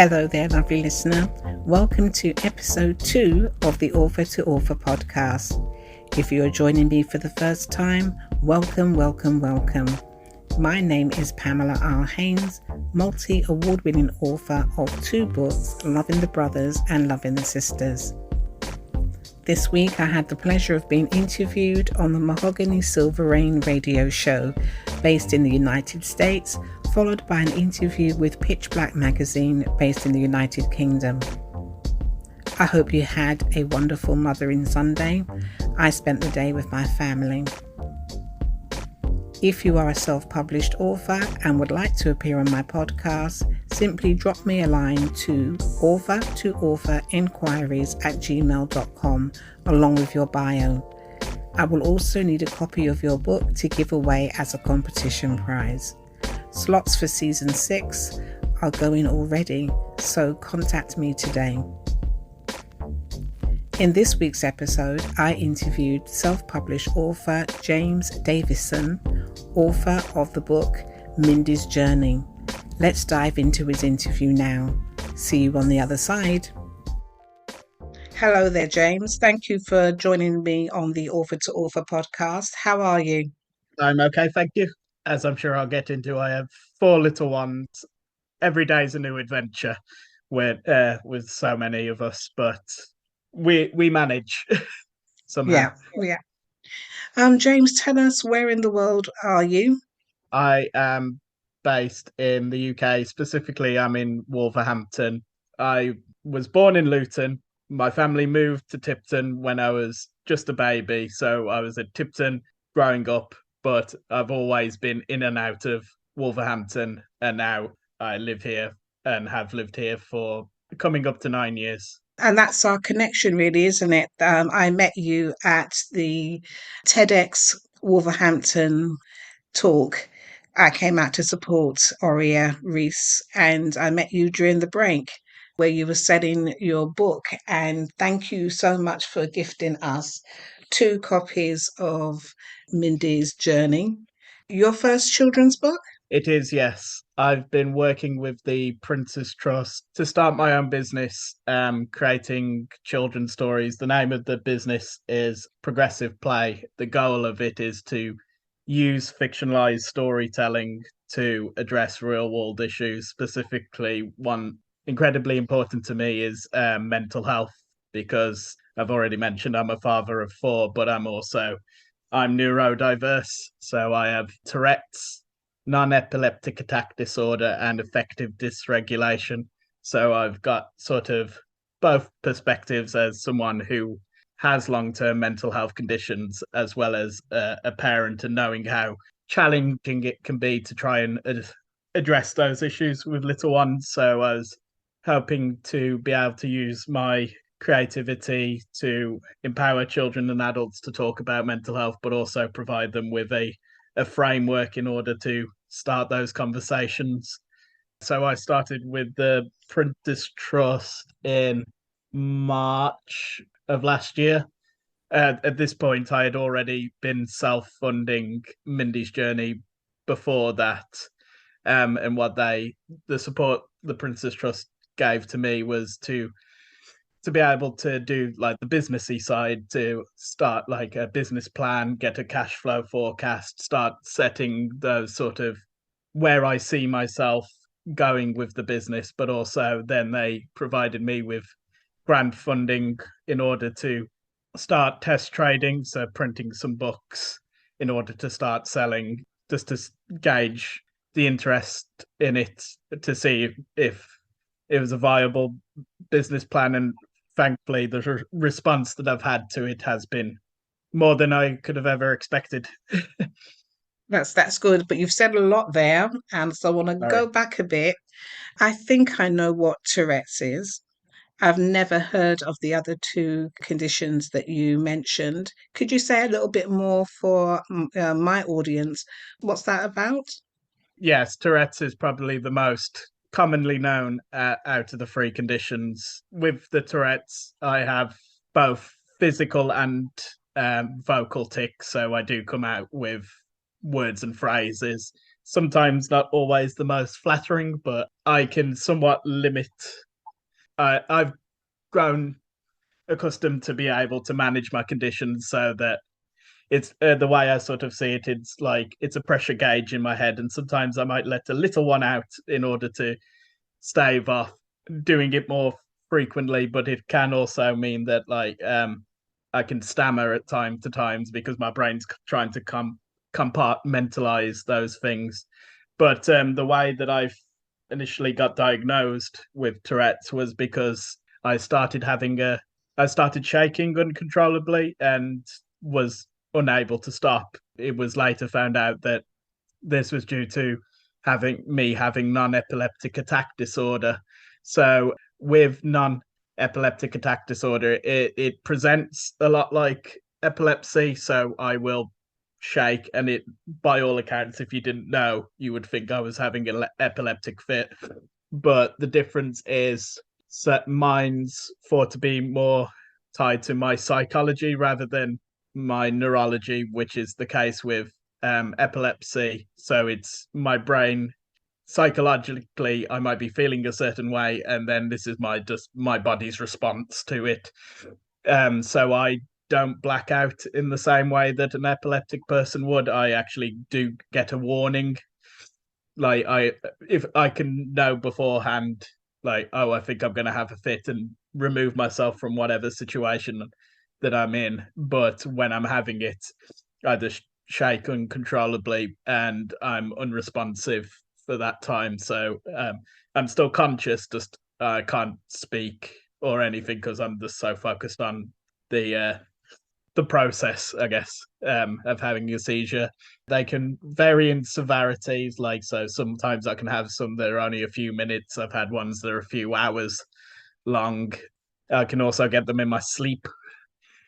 Hello there, lovely listener. Welcome to episode 2 of the Author to Author podcast. If you are joining me for the first time, welcome. My name is Pamela R Haynes, multi-award-winning author of 2 books, Loving the Brothers and Loving the Sisters. This week I had the pleasure of being interviewed on the Mahogany Silver Rain radio show based in the United States, followed by an interview with Pitch Black magazine based in the United Kingdom. I hope you had a wonderful Mothering Sunday. I spent the day with my family. If you are a self-published author and would like to appear on my podcast, simply drop me a line to author-to-author-inquiries@gmail.com along with your bio. I will also need a copy of your book to give away as a competition prize. Slots for season 6 are going already, so contact me today. In this week's episode, I interviewed self-published author James Davison, author of the book Mindy's Journey. Let's dive into his interview now. See you on the other side. Hello there, James. Thank you for joining me on the Author to Author podcast. How are you? I'm okay, thank you. As I'm sure I'll get into, I have 4 little ones. Every day is a new adventure with so many of us, but we manage somehow. Yeah. James, tell us, where in the world are you? I am based in the UK. Specifically, I'm in Wolverhampton. I was born in Luton. My family moved to Tipton when I was just a baby, so I was at Tipton growing up, but I've always been in and out of Wolverhampton, and now I live here and have lived here for coming up to 9 years. And that's our connection, really, isn't it? I met you at the TEDx Wolverhampton talk. I came out to support Aurea Reese, and I met you during the break where you were selling your book. And thank you so much for gifting us 2 copies of Mindy's Journey. Your first children's book? It is, yes. I've been working with the Prince's Trust to start my own business, creating children's stories. The name of the business is Progessive Play. The goal of it is to use fictionalised storytelling to address real-world issues. Specifically, one incredibly important to me is mental health, because I've already mentioned I'm a father of 4, but I'm neurodiverse, so I have Tourette's, non-epileptic attack disorder, and affective dysregulation. So I've got sort of both perspectives as someone who has long-term mental health conditions, as well as a parent, and knowing how challenging it can be to try and address those issues with little ones. So I was hoping to be able to use my creativity to empower children and adults to talk about mental health, but also provide them with a framework in order to start those conversations. So I started with the Printers Trust in March of last year. At this point, I had already been self-funding Mindy's Journey before that. And what the support the Prince's Trust gave to me was to be able to do like the businessy side, to start like a business plan, get a cash flow forecast, start setting those sort of where I see myself going with the business. But also then they provided me with grant funding in order to start test trading, so printing some books in order to start selling, just to gauge the interest in it, to see if it was a viable business plan. And thankfully, the response that I've had to it has been more than I could have ever expected. That's good, but you've said a lot there, and so I want to go back a bit. I think I know what Tourette's is. I've never heard of the other 2 conditions that you mentioned. Could you say a little bit more for my audience? What's that about? Yes, Tourette's is probably the most commonly known out of the 3 conditions. With the Tourette's, I have both physical and vocal tics, so I do come out with words and phrases. sometimes not always the most flattering, but I can somewhat limit. I've grown accustomed to be able to manage my conditions so that it's the way I sort of see it. It's like it's a pressure gauge in my head, and sometimes I might let a little one out in order to stave off doing it more frequently. But it can also mean that I can stammer at time to times because my brain's trying to compartmentalize those things. But the way that I initially got diagnosed with Tourette's was because I started shaking uncontrollably and was unable to stop. It was later found out that this was due to having non-epileptic attack disorder. So with non-epileptic attack disorder, it presents a lot like epilepsy. So I will shake, and it, by all accounts, if you didn't know, you would think I was having an epileptic fit. But the difference is that mine's thought to be more tied to my psychology rather than my neurology, which is the case with epilepsy. So it's my brain psychologically, I might be feeling a certain way, and then this is my body's response to it. So I don't black out in the same way that an epileptic person would. I actually do get a warning. Like if I can know beforehand, like, oh, I think I'm going to have a fit and remove myself from whatever situation that I'm in. But when I'm having it, I just shake uncontrollably and I'm unresponsive for that time. So I'm still conscious, just I can't speak or anything because I'm just so focused on the the process, I guess, of having a seizure. They can vary in severities. Like, so sometimes I can have some that are only a few minutes. I've had ones that are a few hours long. I can also get them in my sleep.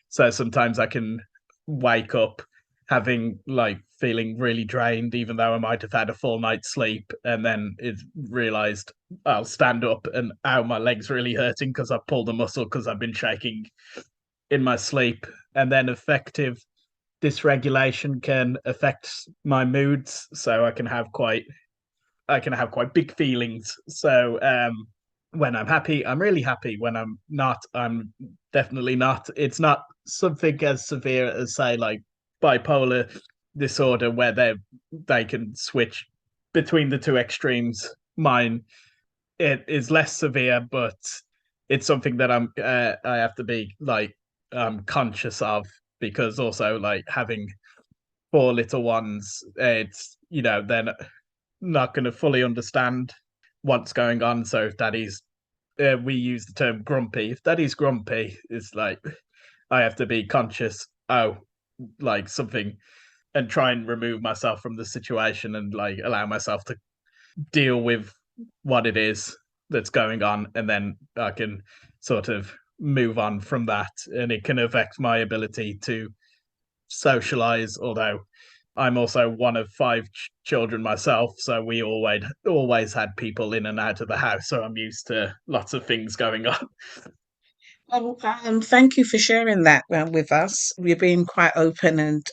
So sometimes I can wake up having like feeling really drained, even though I might have had a full night's sleep, and then it realized I'll stand up and ow, my leg's really hurting because I pulled a muscle because I've been shaking in my sleep. And then affective dysregulation can affect my moods, so I can have quite big feelings. So when I'm happy, I'm really happy. When I'm not, I'm definitely not. It's not something as severe as, say, like bipolar disorder, where they can switch between the two extremes. Mine, it is less severe, but it's something that I have to be like conscious of, because also like having four little ones, it's, you know, they're not going to fully understand what's going on. So if daddy's, we use the term grumpy. If daddy's grumpy, it's like I have to be conscious. Oh, like something, and try and remove myself from the situation and like allow myself to deal with what it is that's going on, and then I can sort of move on from that. And it can affect my ability to socialize, although I'm also one of five children myself, so we always had people in and out of the house, so I'm used to lots of things going on. Thank you for sharing that with us. You're being quite open and,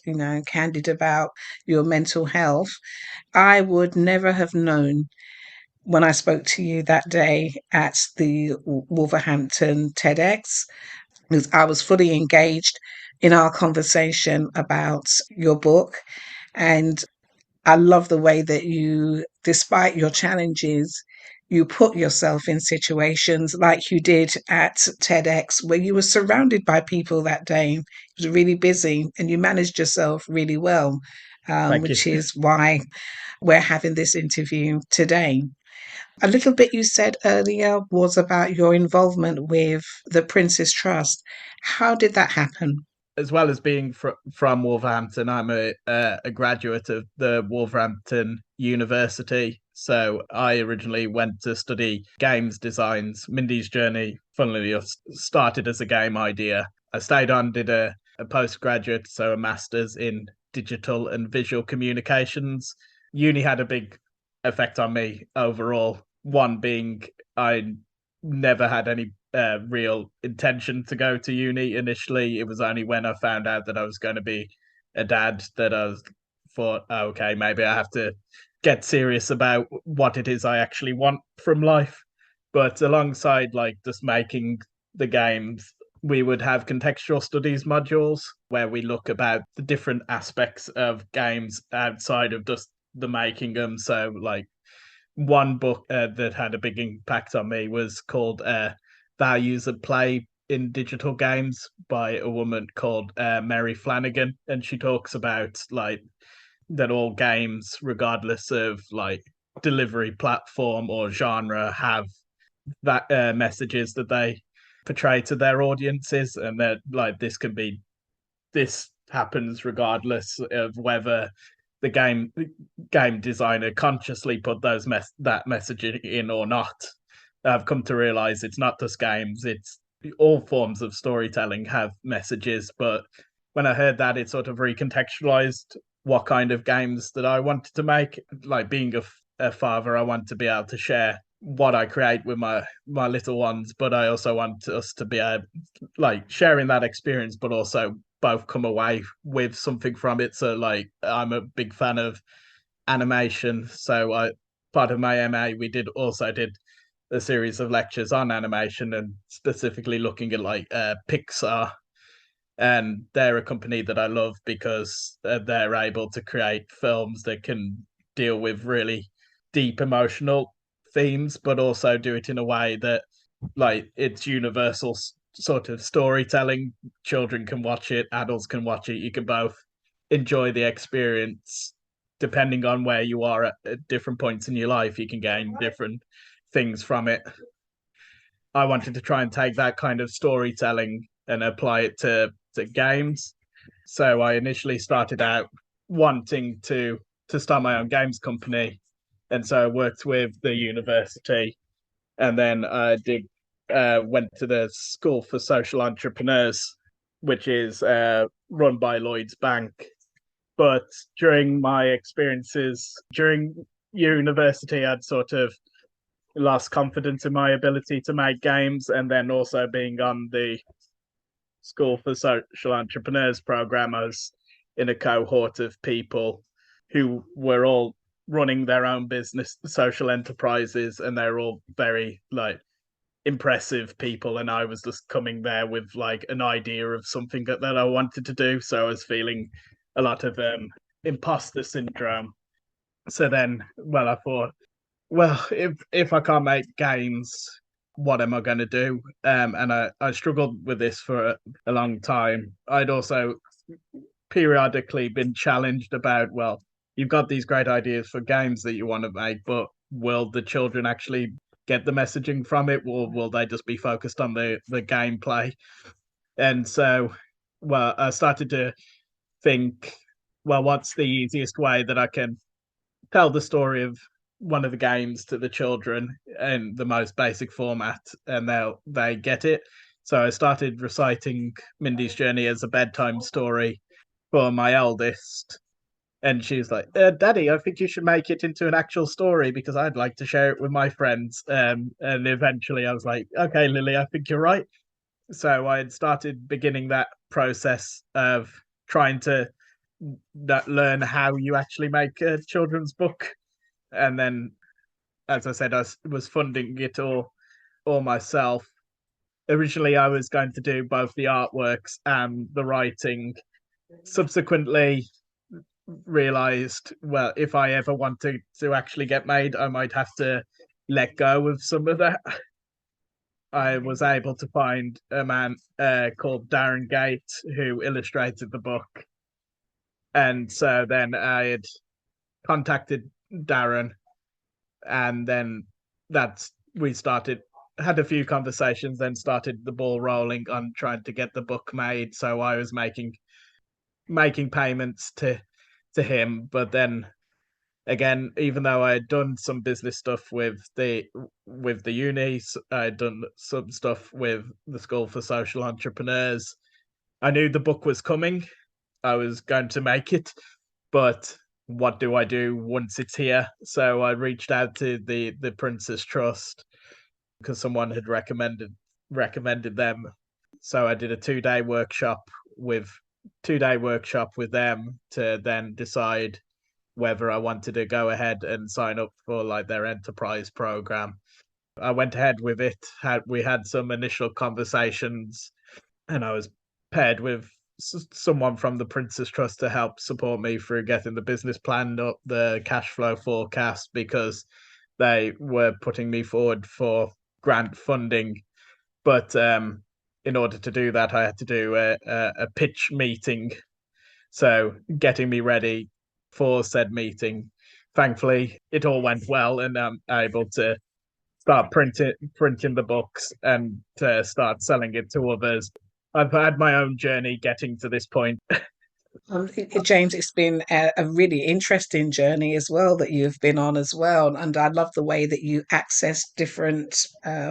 candid about your mental health. I would never have known when I spoke to you that day at the Wolverhampton TEDx, because I was fully engaged in our conversation about your book. And I love the way that you, despite your challenges, you put yourself in situations like you did at TEDx, where you were surrounded by people that day. It was really busy and you managed yourself really well, Thank you. which is why we're having this interview today. A little bit you said earlier was about your involvement with the Prince's Trust. How did that happen? As well as being from Wolverhampton, I'm a graduate of the Wolverhampton University. So I originally went to study games designs. Mindy's journey, funnily enough, started as a game idea. I stayed on, did a postgraduate, so a master's in digital and visual communications. Uni had a big effect on me overall. One being I never had any real intention to go to uni initially. It was only when I found out that I was going to be a dad that I was thought, oh, okay, maybe I have to get serious about what it is I actually want from life. But alongside like just making the games, we would have contextual studies modules where we look about the different aspects of games outside of just the making them. So like one book that had a big impact on me was called Values of Play in Digital Games by a woman called Mary Flanagan. And she talks about like that all games, regardless of like delivery platform or genre, have that messages that they portray to their audiences, and that like this happens regardless of whether the game designer consciously put that messaging in or not. I've come to realize it's not just games, it's all forms of storytelling have messages. But when I heard that, it sort of recontextualized what kind of games that I wanted to make. Like being a father, I want to be able to share what I create with my little ones, but I also want us to be able, like, sharing that experience, but also both come away with something from it. So like I'm a big fan of animation. So I part of my MA we did a series of lectures on animation, and specifically looking at like Pixar. And they're a company that I love because they're able to create films that can deal with really deep emotional themes, but also do it in a way that like it's universal sort of storytelling. Children can watch it, adults can watch it. You can both enjoy the experience depending on where you are at different points in your life. You can gain different things from it. I wanted to try and take that kind of storytelling and apply it to games. So I initially started out wanting to start my own games company, and so I worked with the university, and then I did went to the School for Social Entrepreneurs, which is run by Lloyd's Bank. But during my experiences during university, I'd sort of lost confidence in my ability to make games, and then also being on the School for Social Entrepreneurs program, I was in a cohort of people who were all running their own business, social enterprises, and they're all very like impressive people. And I was just coming there with like an idea of something that I wanted to do. So I was feeling a lot of imposter syndrome. So then, well, I thought, well, if I can't make games, what am I going to do? And I struggled with this for a long time. I'd also periodically been challenged about, well, you've got these great ideas for games that you want to make, but will the children actually get the messaging from it, or will they just be focused on the gameplay? And so, well, I started to think, well, what's the easiest way that I can tell the story of one of the games to the children in the most basic format, and they get it. So I started reciting Mindy's Journey as a bedtime story for my eldest, and she's like, "Daddy, I think you should make it into an actual story because I'd like to share it with my friends." And eventually, I was like, "Okay, Lily, I think you're right." So I had started beginning that process of trying to learn how you actually make a children's book, and then, as I said, I was funding it all myself. Originally, I was going to do both the artworks and the writing. Subsequently, realized, well, if I ever want to actually get made, I might have to let go of some of that. I was able to find a man called Darren Gate who illustrated the book. And so then I had contacted Darren, and then that's we started had a few conversations, then started the ball rolling on trying to get the book made. So I was making payments to him, but then again, even though I had done some business stuff with the uni, I had done some stuff with the School for Social Entrepreneurs. I knew the book was coming. I was going to make it, but what do I do once it's here? So I reached out to the Princess Trust because someone had recommended them. So I did a 2-day workshop with them to then decide whether I wanted to go ahead and sign up for like their enterprise program. I went ahead with it. We had some initial conversations, and I was paired with someone from the Prince's Trust to help support me through getting the business plan up, the cash flow forecast, because they were putting me forward for grant funding. But in order to do that, I had to do a pitch meeting. So getting me ready for said meeting. Thankfully, it all went well, and I'm able to start printing the books and to start selling it to others. I've had my own journey getting to this point. James, it's been a really interesting journey as well that you've been on as well. And I love the way that you access different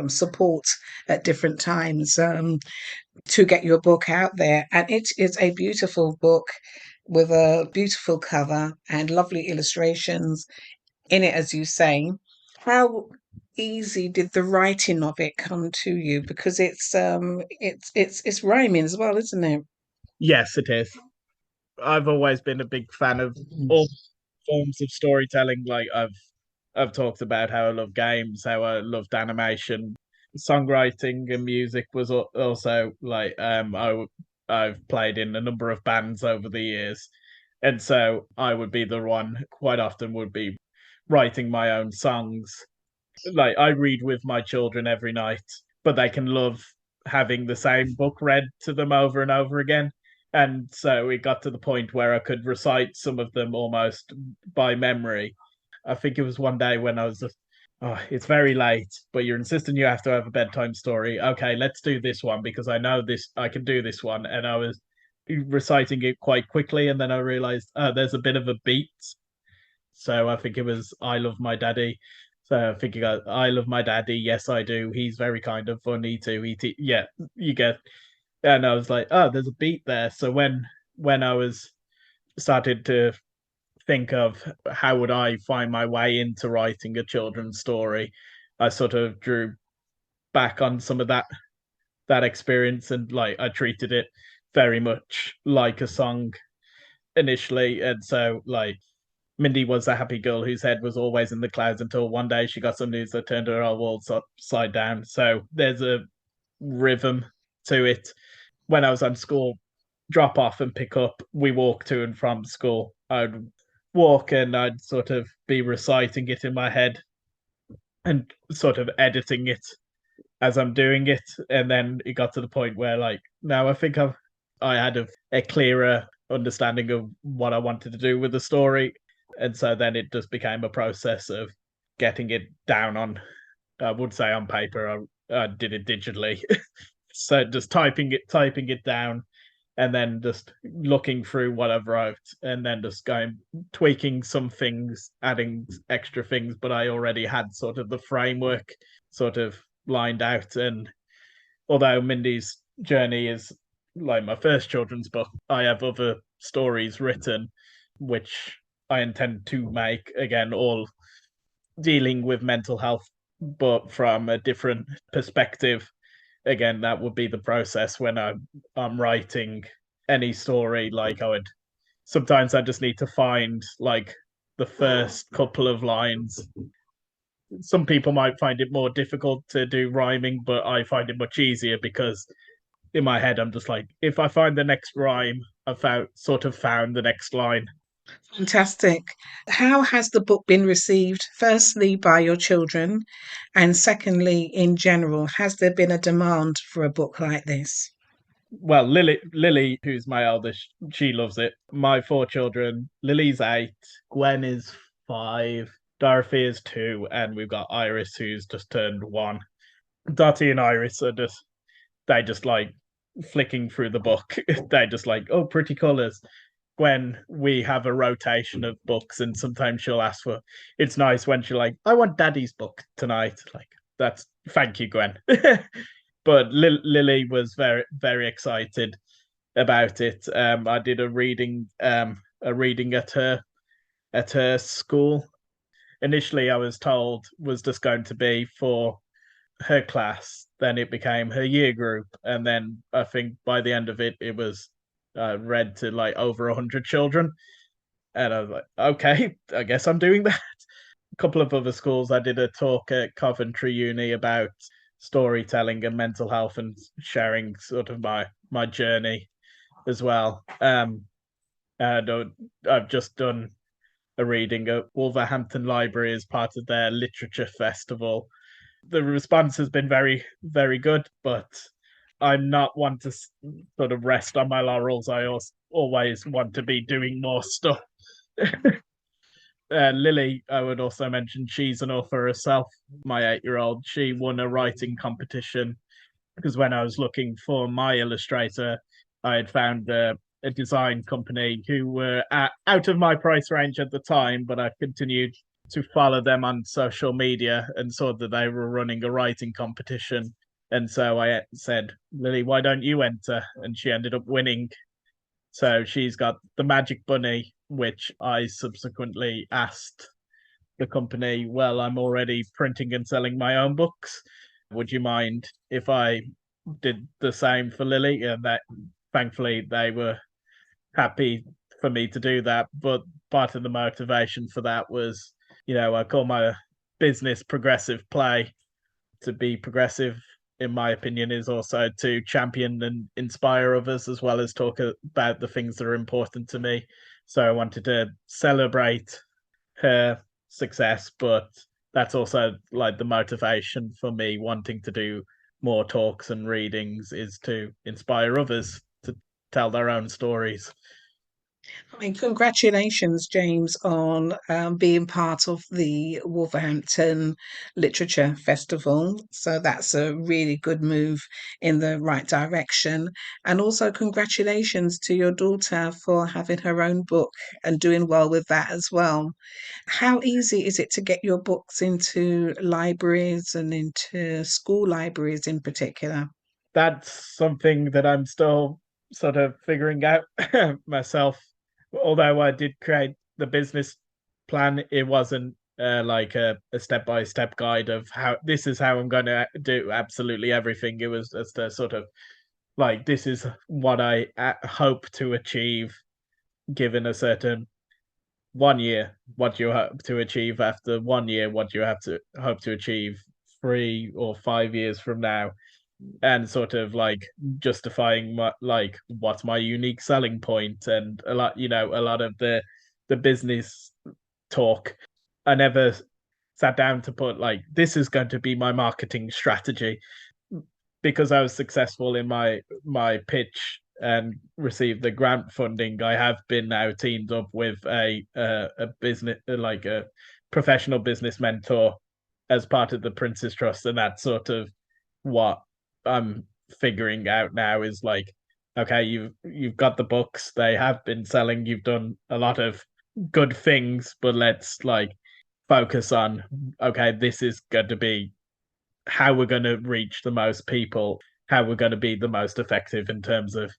support at different times to get your book out there. And it is a beautiful book with a beautiful cover and lovely illustrations in it, as you say. How easy did the writing of it come to you? Because it's rhyming as well, isn't it? Yes, it is. I've always been a big fan of all forms of storytelling. Like I've talked about how I love games, how I loved animation, songwriting, and music was also like I've played in a number of bands over the years, and so I would be the one quite often would be writing my own songs. Like I read with my children every night, but they can love having the same book read to them over and over again. And so it got to the point where I could recite some of them almost by memory. I think it was one day when I was just, oh, it's very late, but you're insisting you have to have a bedtime story. Okay, let's do this one because I know this, I can do this one. And I was reciting it quite quickly. And then I realized, oh, there's a bit of a beat. So I think it was I Love My Daddy. So I think you got I Love My Daddy. Yes, I do. He's very kind of funny too. Yeah, you get. And I was like, oh, there's a beat there. So when I was started to think of how would I find my way into writing a children's story, I sort of drew back on some of that experience and like I treated it very much like a song initially. And so like Mindy was a happy girl whose head was always in the clouds until one day she got some news that turned her whole world upside down. So there's a rhythm to it. When I was on school drop off and pick up, we walk to and from school. I'd walk and I'd sort of be reciting it in my head and sort of editing it as I'm doing it. And then it got to the point where like now I think I had a clearer understanding of what I wanted to do with the story. And so then it just became a process of getting it down on I would say on paper. I did it digitally. So just typing it down and then just looking through what I've wrote and then just going tweaking some things, adding extra things, but I already had sort of the framework sort of lined out. And although Mindy's journey is like my first children's book, I have other stories written which I intend to make again, all dealing with mental health, but from a different perspective. Again, that would be the process when I'm writing any story. Like I would sometimes I just need to find like the first couple of lines. Some people might find it more difficult to do rhyming, but I find it much easier because in my head I'm just like, if I find the next rhyme, I've found the next line. Fantastic. How has the book been received, firstly, by your children, and secondly, in general? Has there been a demand for a book like this? Well, Lily, who's my eldest, she loves it. My four children, Lily's 8, Gwen is 5, Dorothy is 2, and we've got Iris who's just turned 1. Dottie and Iris are just they just like flicking through the book. They just like, oh, pretty colours. Gwen, we have a rotation of books, and sometimes she'll ask for. It's nice when she's like, I want Daddy's book tonight. Like that's thank you, Gwen. But Lily was very excited about it. I did a reading at her school. Initially, I was told was just going to be for her class. Then it became her year group, and then I think by the end of it, it was read to like over 100 children. And I was like, okay, I guess I'm doing that. A couple of other schools, I did a talk at Coventry Uni about storytelling and mental health and sharing sort of my journey as well. And I've just done a reading at Wolverhampton Library as part of their literature festival. The response has been very, very good, but I'm not one to sort of rest on my laurels. I also always want to be doing more stuff. Lily, I would also mention, she's an author herself. My 8-year-old, she won a writing competition because when I was looking for my illustrator, I had found a design company who were out of my price range at the time, but I continued to follow them on social media and saw that they were running a writing competition. And so I said, Lily, why don't you enter? And she ended up winning. So she's got the Magic Bunny, which I subsequently asked the company, well, I'm already printing and selling my own books. Would you mind if I did the same for Lily? And that thankfully they were happy for me to do that. But part of the motivation for that was, I call my business progressive play. To be progressive, in my opinion, is also to champion and inspire others as well as talk about the things that are important to me. So I wanted to celebrate her success, but that's also like the motivation for me wanting to do more talks and readings is to inspire others to tell their own stories. I mean, congratulations, James, on being part of the Wolverhampton Literature Festival. So that's a really good move in the right direction. And also, congratulations to your daughter for having her own book and doing well with that as well. How easy is it to get your books into libraries and into school libraries in particular? That's something that I'm still sort of figuring out myself. Although I did create the business plan, it wasn't like a step-by-step guide of how this is how I'm going to do absolutely everything. It was just a sort of like, this is what I hope to achieve given a certain 1 year. What do you hope to achieve after 1 year? What do you have to hope to achieve 3 or 5 years from now? And sort of like justifying like what's my unique selling point and a lot of the business talk. I never sat down to put like, this is going to be my marketing strategy. Because I was successful in my pitch and received the grant funding, I have been now teamed up with a business, like a professional business mentor as part of the Prince's Trust, and that's sort of what I'm figuring out now is like, okay, you've got the books, they have been selling, you've done a lot of good things, but let's like focus on, okay, this is going to be how we're going to reach the most people, how we're going to be the most effective in terms of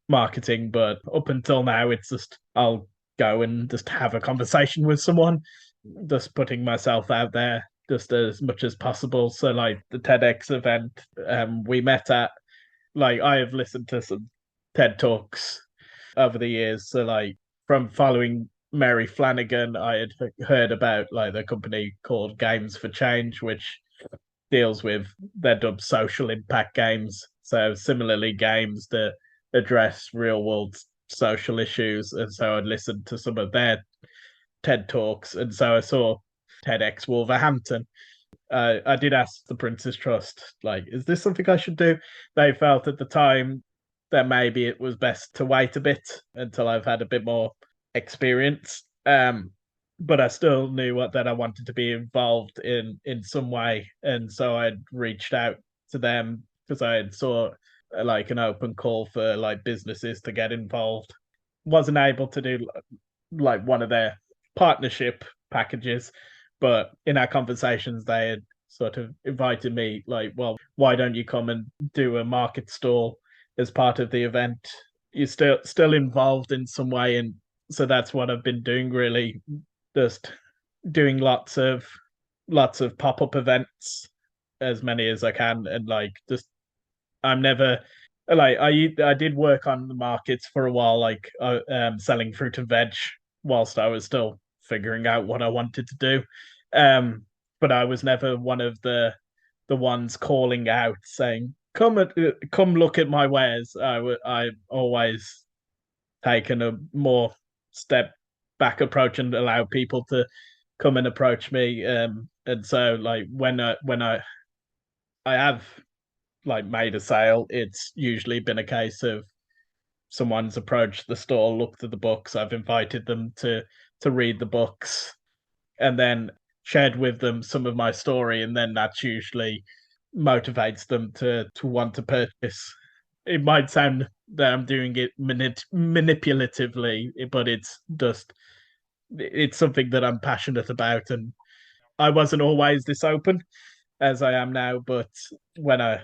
marketing. But up until now, it's just I'll go and just have a conversation with someone, just putting myself out there just as much as possible. So, like the TEDx event we met at, like I have listened to some TED Talks over the years. So, like from following Mary Flanagan, I had heard about like the company called Games for Change, which deals with, they're dubbed social impact games. So similarly, games that address real world social issues. And so I'd listened to some of their TED Talks. And so I saw TEDx Wolverhampton. I did ask the Prince's Trust, like, is this something I should do? They felt at the time that maybe it was best to wait a bit until I've had a bit more experience. But I still knew that I wanted to be involved in some way, and so I'd reached out to them because I had saw like an open call for like businesses to get involved. Wasn't able to do like one of their partnership packages, but in our conversations they had sort of invited me like, well, why don't you come and do a market stall as part of the event? You're still involved in some way, and so that's what I've been doing really, just doing lots of pop-up events, as many as I can, and like just I'm never like I did work on the markets for a while, like selling fruit and veg, whilst I was still figuring out what I wanted to do. Um, but I was never one of the ones calling out saying, come look at my wares." I always taken a more step back approach and allow people to come and approach me. And so like when I have like made a sale, it's usually been a case of someone's approached the store, looked at the books, I've invited them to read the books, and then shared with them some of my story, and then that's usually motivates them to want to purchase. It might sound that I'm doing it manipulatively, but it's something that I'm passionate about, and I wasn't always this open as I am now. But when I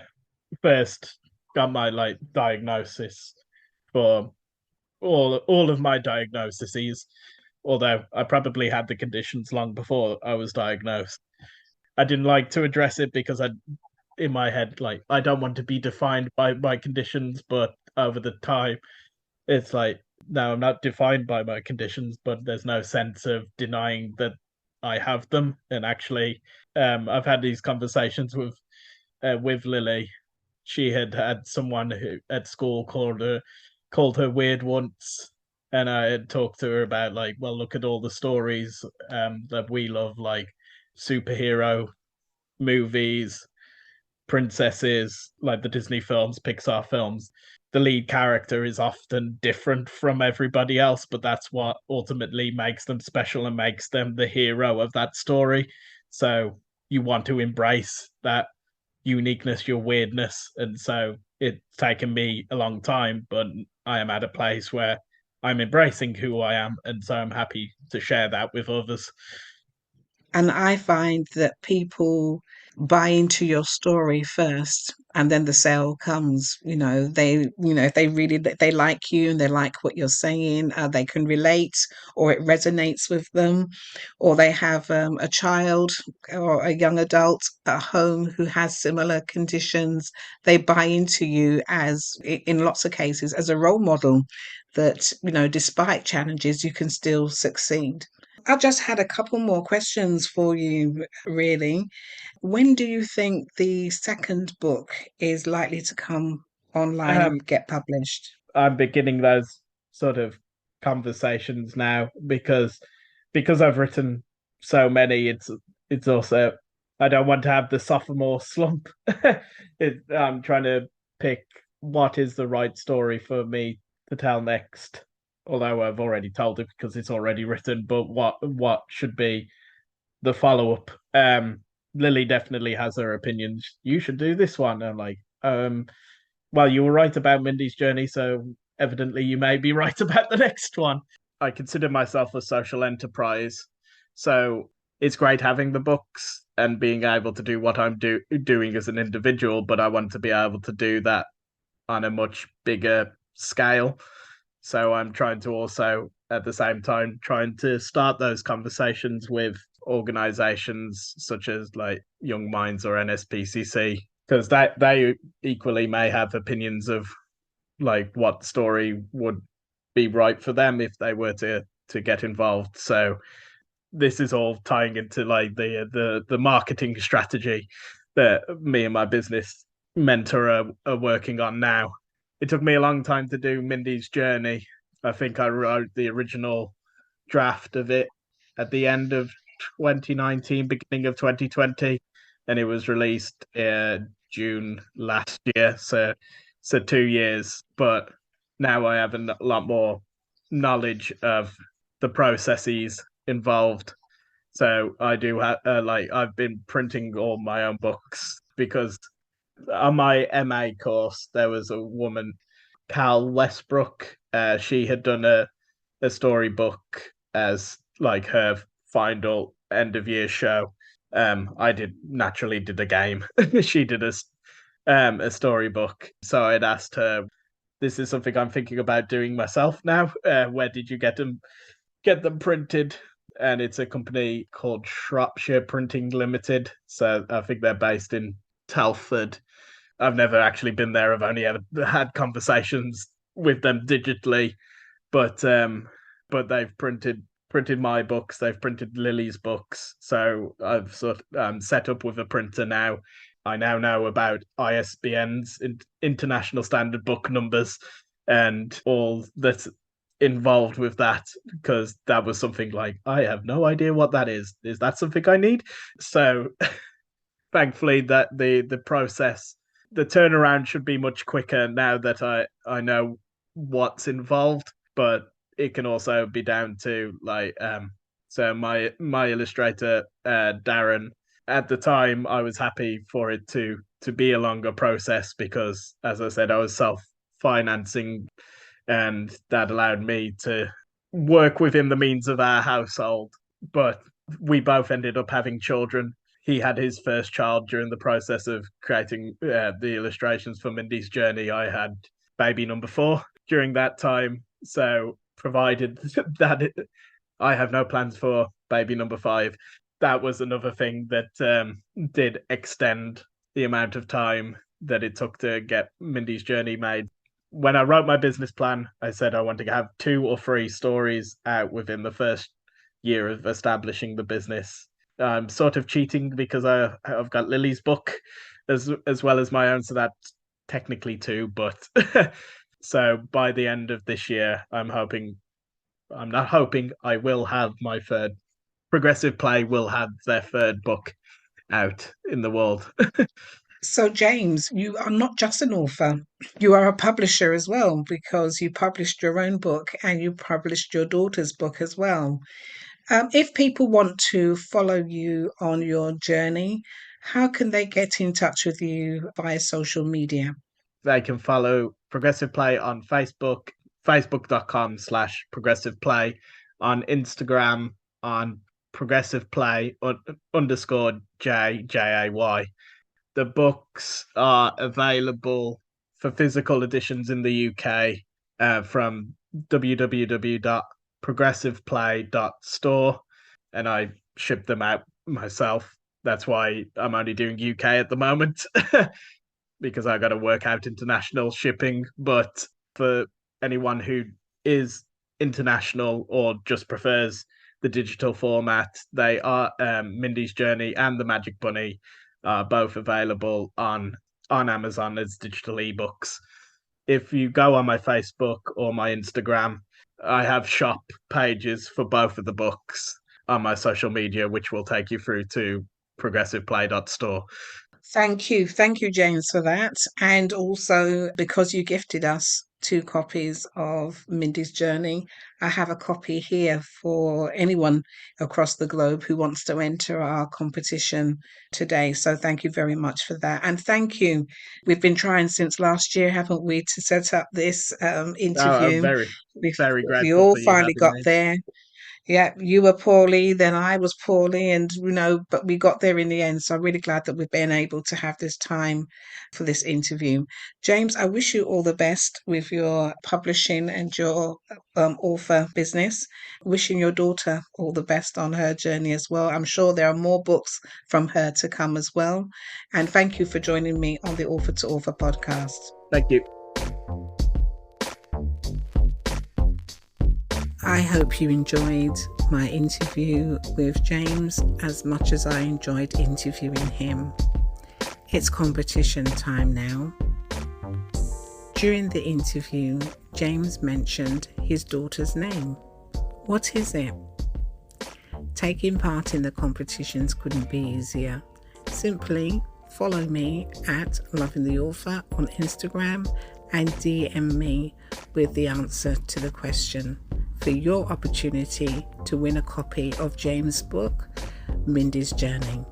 first got my like diagnosis for all of my diagnoses, although I probably had the conditions long before I was diagnosed, I didn't like to address it because I in my head like I don't want to be defined by my conditions, but over the time it's like no, I'm not defined by my conditions, but there's no sense of denying that I have them. And actually, I've had these conversations with Lily. She had had someone who at school called her weird once, and I had talked to her about like, well, look at all the stories that we love, like superhero movies, princesses, like the Disney films, Pixar films. The lead character is often different from everybody else, but that's what ultimately makes them special and makes them the hero of that story. So you want to embrace that uniqueness, your weirdness. And so it's taken me a long time, but I am at a place where I'm embracing who I am. And so I'm happy to share that with others. And I find that people buy into your story first and then the sale comes. If they really they like you and they like what you're saying, they can relate, or it resonates with them, or they have a child or a young adult at home who has similar conditions. They buy into you as, in lots of cases, as a role model that, despite challenges, you can still succeed. I just had a couple more questions for you, really. When do you think the second book is likely to come online Um, and get published? I'm beginning those sort of conversations now because I've written so many. It's also I don't want to have the sophomore slump. I'm trying to pick what is the right story for me to tell next. Although I've already told it because it's already written, but what should be the follow up? Lily definitely has her opinions. You should do this one. I'm like, well, you were right about Mindy's journey, so evidently you may be right about the next one. I consider myself a social enterprise, so it's great having the books and being able to do what doing as an individual, but I want to be able to do that on a much bigger scale. So I'm trying to also, at the same time, trying to start those conversations with organizations such as like Young Minds or NSPCC, because they equally may have opinions of like what story would be right for them if they were to get involved. So this is all tying into like the marketing strategy that me and my business mentor are working on now. It took me a long time to do Mindy's journey. I think I wrote the original draft of it at the end of 2019, beginning of 2020, and it was released June last year. So 2 years, but now I have a lot more knowledge of the processes involved. So I do have like I've been printing all my own books because on my MA course there was a woman, Cal Westbrook. She had done a storybook as like her final end of year show. I did a game. She did a storybook. So I'd asked her, "This is something I'm thinking about doing myself now. Where did you get them printed?" And it's a company called Shropshire Printing Limited. So I think they're based in Telford. I've never actually been there. I've only had conversations with them digitally, but but they've printed my books, they've printed Lily's books. So I've sort of set up with a printer now. I now know about ISBNs, International Standard Book Numbers, and all that's involved with that, because that was something like, I have no idea what that is. Is that something I need? So thankfully that the process, the turnaround should be much quicker now that I know what's involved. But it can also be down to so my illustrator, Darren, at the time I was happy for it to be a longer process, because as I said, I was self-financing, and that allowed me to work within the means of our household. But we both ended up having children. He had his first child during the process of creating the illustrations for Mindy's Journey. I had baby number 4 during that time. So provided that I have no plans for baby number 5, that was another thing that did extend the amount of time that it took to get Mindy's Journey made. When I wrote my business plan, I said I wanted to have 2 or 3 stories out within the first year of establishing the business. I'm sort of cheating because I've got Lily's book as well as my own, so that's technically 2. But so by the end of this year, I will have my third. Progressive Play will have their third book out in the world. So, James, you are not just an author, you are a publisher as well, because you published your own book and you published your daughter's book as well. If people want to follow you on your journey, how can they get in touch with you via social media? They can follow Progressive Play on Facebook, facebook.com/Progressive Play, on Instagram on Progressive Play _Jay. The books are available for physical editions in the UK from www.progressiveplay.store, and I ship them out myself. That's why I'm only doing UK at the moment, because I got to work out international shipping. But for anyone who is international or just prefers the digital format, they are Mindy's Journey and The Magic Bunny are both available on Amazon as digital ebooks. If you go on my Facebook or my Instagram, I have shop pages for both of the books on my social media, which will take you through to progressiveplay.store. Thank you. Thank you, James, for that. And also, because you gifted us 2 copies of Mindy's Journey, I have a copy here for anyone across the globe who wants to enter our competition today. So thank you very much for that. And thank you. We've been trying since last year, haven't we, to set up this interview. I'm very, very We grateful all for you finally having got me. there. Yeah, you were poorly, then I was poorly, and but we got there in the end. So I'm really glad that we've been able to have this time for this interview. James, I wish you all the best with your publishing and your author business. Wishing your daughter all the best on her journey as well. I'm sure there are more books from her to come as well. And thank you for joining me on the Author to Author podcast. Thank you. I hope you enjoyed my interview with James as much as I enjoyed interviewing him. It's competition time now. During the interview, James mentioned his daughter's name. What is it? Taking part in the competitions couldn't be easier. Simply follow me at Loving the Author on Instagram and DM me with the answer to the question for your opportunity to win a copy of James' book, Mindy's Journey.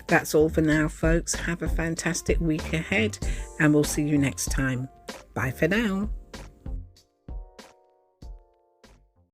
That's all for now, folks. Have a fantastic week ahead, and we'll see you next time. Bye for now.